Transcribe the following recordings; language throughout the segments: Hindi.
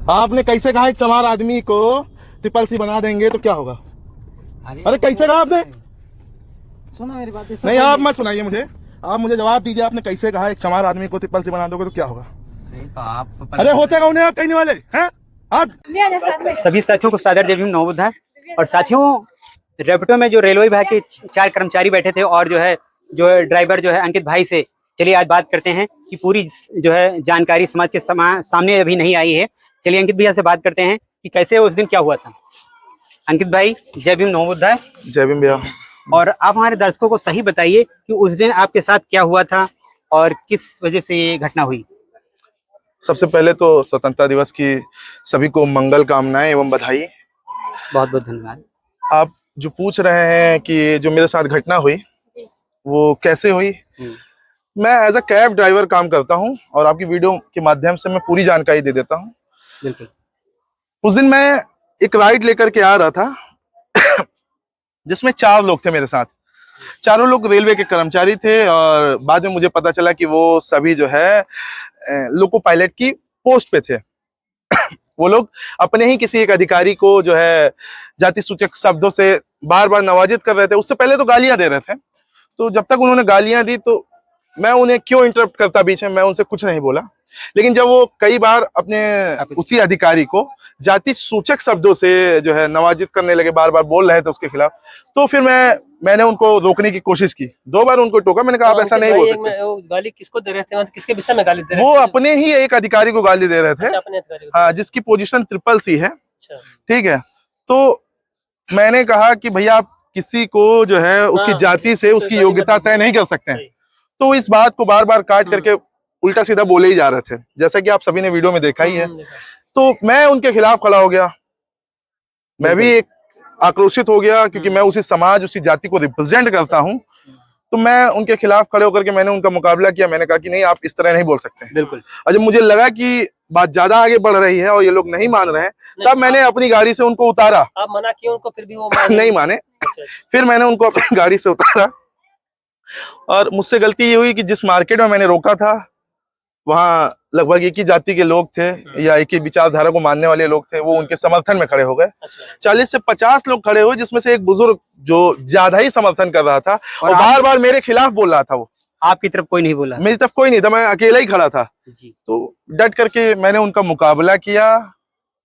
आपने कैसे कहा एक सवार आदमी को ट्रिपल सी बना देंगे तो क्या होगा? अरे कैसे कहा आपने? सुनो मेरी बात। नहीं, आप मत सुनाइए मुझे, आप मुझे जवाब दीजिए। आपने कैसे कहा एक सवार आदमी को ट्रिपल सी बना दोगे तो क्या होगा? अरे होते कौन है आप कहने वाले हैं? आप सभी साथियों को सादर जय भीम नमो बुद्धाय। और साथियों, रैपिडो में जो रेलवे विभाग के 4 कर्मचारी बैठे थे और जो है ड्राइवर जो है अंकित भाई से, चलिए आज बात करते हैं कि पूरी जो है जानकारी समाज के सामने अभी नहीं आई है। चलिए अंकित भैया से बात करते हैं कि कैसे उस दिन क्या हुआ था। अंकित भाई जय भीम नमो बुद्धाय। जय भीम भैया। और आप हमारे दर्शकों को सही बताइए कि उस दिन आपके साथ क्या हुआ था और किस वजह से ये घटना हुई। सबसे पहले तो स्वतंत्रता दिवस की सभी को मंगल कामनाएं एवं बधाई। बहुत बहुत धन्यवाद। आप जो पूछ रहे हैं कि जो मेरे साथ घटना हुई वो कैसे हुई, मैं एज अ कैब ड्राइवर काम करता हूं और आपकी वीडियो के माध्यम से मैं पूरी जानकारी दे देता हूं। बिल्कुल। उस दिन मैं एक राइड लेकर के आ रहा था जिसमें 4 लोग थे मेरे साथ। चारों लोग रेलवे के कर्मचारी थे और बाद में मुझे पता चला कि वो सभी जो है लोको पायलट की पोस्ट पे थे। वो लोग अपने ही किसी एक अधिकारी को जो है जाति सूचक शब्दों से बार बार नवाजित कर रहे थे। उससे पहले तो गालियां दे रहे थे, तो जब तक उन्होंने गालियां दी तो मैं उन्हें क्यों इंटरप्ट करता बीच में, मैं उनसे कुछ नहीं बोला। लेकिन जब वो कई बार अपने उसी अधिकारी को जाति सूचक शब्दों से जो है नवाजित करने लगे, बार बार बोल रहे थे उसके खिलाफ, तो फिर मैंने उनको रोकने की कोशिश की। 2 बार उनको टोका, मैंने कहा आप ऐसा नहीं बोल सकते। गाली किसको दे रहे थे, किसके विषय में गाली दे रहे थे? वो अपने ही एक अधिकारी को गाली दे रहे थे। अच्छा, अपने अधिकारी को। हाँ, जिसकी पोजीशन ट्रिपल सी है। अच्छा। ठीक है, तो मैंने कहा कि भैया आप किसी को जो है उसकी जाति से उसकी योग्यता तय नहीं कर सकते हैं। तो इस बात को बार बार काट करके उल्टा सीधा बोले ही जा रहे थे, जैसा कि आप सभी ने वीडियो में देखा ही है। तो मैं उनके खिलाफ खड़ा हो गया। मैं भी एक आक्रोशित हो गया क्योंकि मैं उसी समाज उसी जाति को रिप्रेजेंट करता हूं। तो मैं उनके खिलाफ खड़े होकर के मैंने उनका मुकाबला किया। मैंने कहा कि नहीं, आप इस तरह नहीं बोल सकते। बिल्कुल। और जब मुझे लगा कि बात ज्यादा आगे बढ़ रही है और ये लोग नहीं मान रहे हैं, तब मैंने अपनी गाड़ी से उनको उतारा। आप मना किए उनको, फिर भी वो नहीं माने। फिर मैंने उनको अपनी गाड़ी से उतारा और मुझसे गलती ये हुई कि जिस मार्केट में मैंने रोका था वहां लगभग एक ही जाति के लोग थे या एक ही विचारधारा को मानने वाले लोग थे, वो उनके समर्थन में खड़े हो गए। 40 से 50 लोग खड़े हुए, जिसमें से एक बुजुर्ग जो ज्यादा ही समर्थन कर रहा था और बार बार मेरे खिलाफ बोल रहा था। वो आपकी तरफ कोई नहीं बोला? मेरी तरफ कोई नहीं था, मैं अकेला ही खड़ा था जी। तो डट करके मैंने उनका मुकाबला किया,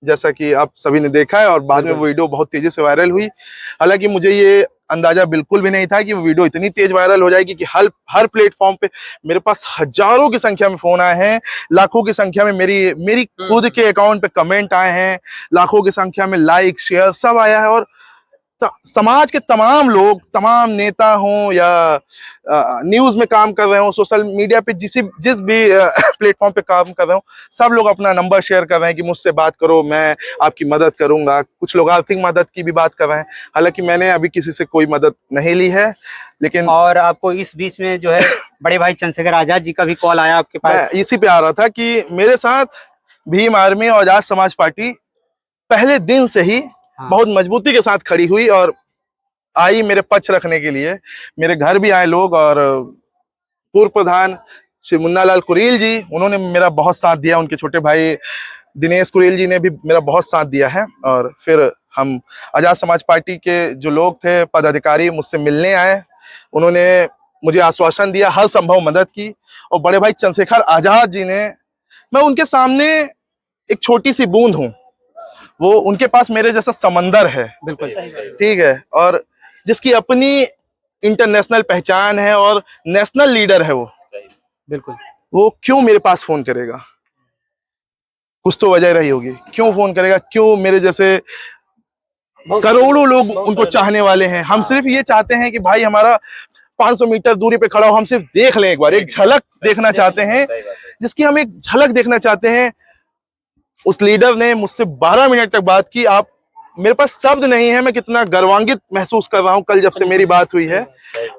जैसा कि आप सभी ने देखा है। और बाद में वो वीडियो बहुत तेजी से वायरल हुई। हालांकि मुझे ये अंदाजा बिल्कुल भी नहीं था कि वो वीडियो इतनी तेज वायरल हो जाएगी कि हर प्लेटफॉर्म पे मेरे पास हजारों की संख्या में फोन आए हैं, लाखों की संख्या में मेरी खुद के अकाउंट पे कमेंट आए हैं, लाखों की संख्या में लाइक शेयर सब आया है। और समाज के तमाम लोग, तमाम नेता हों या न्यूज में काम कर रहे हो, सोशल मीडिया पे जिस भी प्लेटफॉर्म पे काम कर रहे हो, सब लोग अपना नंबर शेयर कर रहे हैं कि मुझसे बात करो, मैं आपकी मदद करूंगा। कुछ लोग आर्थिक मदद की भी बात कर रहे हैं। हालांकि मैंने अभी किसी से कोई मदद नहीं ली है। लेकिन और आपको इस बीच में जो है बड़े भाई चंद्रशेखर आजाद जी का भी कॉल आया आपके पास? मैं इसी पे आ रहा था कि मेरे साथ भीम आर्मी और आजाद समाज पार्टी पहले दिन से ही बहुत मजबूती के साथ खड़ी हुई और आई मेरे पक्ष रखने के लिए। मेरे घर भी आए लोग और पूर्व प्रधान श्री मुन्ना लाल कुरेल जी, उन्होंने मेरा बहुत साथ दिया। उनके छोटे भाई दिनेश कुरेल जी ने भी मेरा बहुत साथ दिया है। और फिर हम आजाद समाज पार्टी के जो लोग थे, पदाधिकारी, मुझसे मिलने आए। उन्होंने मुझे आश्वासन दिया, हर संभव मदद की। और बड़े भाई चंद्रशेखर आजाद जी ने, मैं उनके सामने एक छोटी सी बूंद हूँ, वो उनके पास मेरे जैसा समंदर है। बिल्कुल। ठीक है, और जिसकी अपनी इंटरनेशनल पहचान है और नेशनल लीडर है वो। बिल्कुल। वो क्यों मेरे पास फोन करेगा? कुछ तो वजह रही होगी। क्यों फोन करेगा? क्यों? मेरे जैसे करोड़ों लोग उनको चाहने वाले हैं। हम सिर्फ ये चाहते हैं कि भाई हमारा 500 मीटर दूरी पे खड़ा हो, हम सिर्फ देख लें, एक बार एक झलक देखना चाहते हैं, जिसकी हम एक झलक देखना चाहते हैं। उस लीडर ने मुझसे 12 मिनट तक बात की। आप, मेरे पास शब्द नहीं है, मैं कितना गर्वान्वित महसूस कर रहा हूं कल जब से मेरी बात हुई है।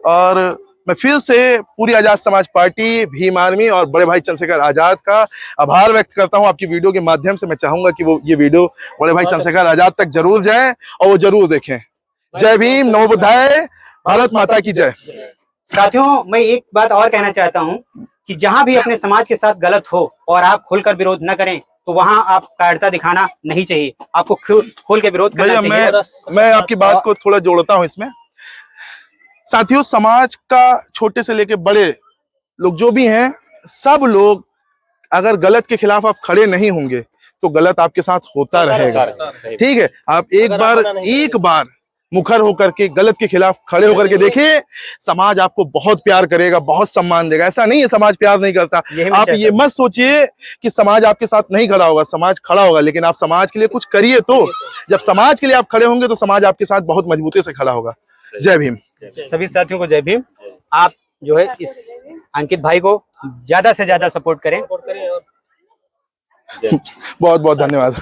और मैं फिर से पूरी आजाद समाज पार्टी, भीम आर्मी और बड़े भाई चंद्रशेखर आजाद का आभार व्यक्त करता हूं आपकी वीडियो के माध्यम से। मैं चाहूंगा कि वो ये वीडियो बड़े भाई चंद्रशेखर आजाद तक जरूर जाए और वो जरूर देखें। जय भीम, नमो बुद्धाय, भारत माता की जय। साथियों, मैं एक बात और कहना चाहता हूं कि जहां भी अपने समाज के साथ गलत हो और आप खुलकर विरोध न करें, तो वहां आप कायरता दिखाना नहीं चाहिए, आपको खोल के विरोध करना भैया चाहिए। मैं आपकी बात को थोड़ा जोड़ता हूं इसमें। साथियों, समाज का छोटे से लेके बड़े लोग जो भी हैं, सब लोग अगर गलत के खिलाफ आप खड़े नहीं होंगे तो गलत आपके साथ होता रहेगा। ठीक है, आप एक बार मुखर होकर के गलत के खिलाफ खड़े होकर के देखिए, समाज आपको बहुत प्यार करेगा, बहुत सम्मान देगा। ऐसा नहीं है समाज प्यार नहीं करता। आप ये मत सोचिए कि समाज आपके साथ नहीं खड़ा होगा, समाज खड़ा होगा, लेकिन आप समाज के लिए कुछ करिए। तो जब समाज के लिए आप खड़े होंगे तो समाज आपके साथ बहुत मजबूती से खड़ा होगा। जय भीम। सभी साथियों को जय भीम। आप जो है इस अंकित भाई को ज्यादा से ज्यादा सपोर्ट करें। और बहुत बहुत धन्यवाद।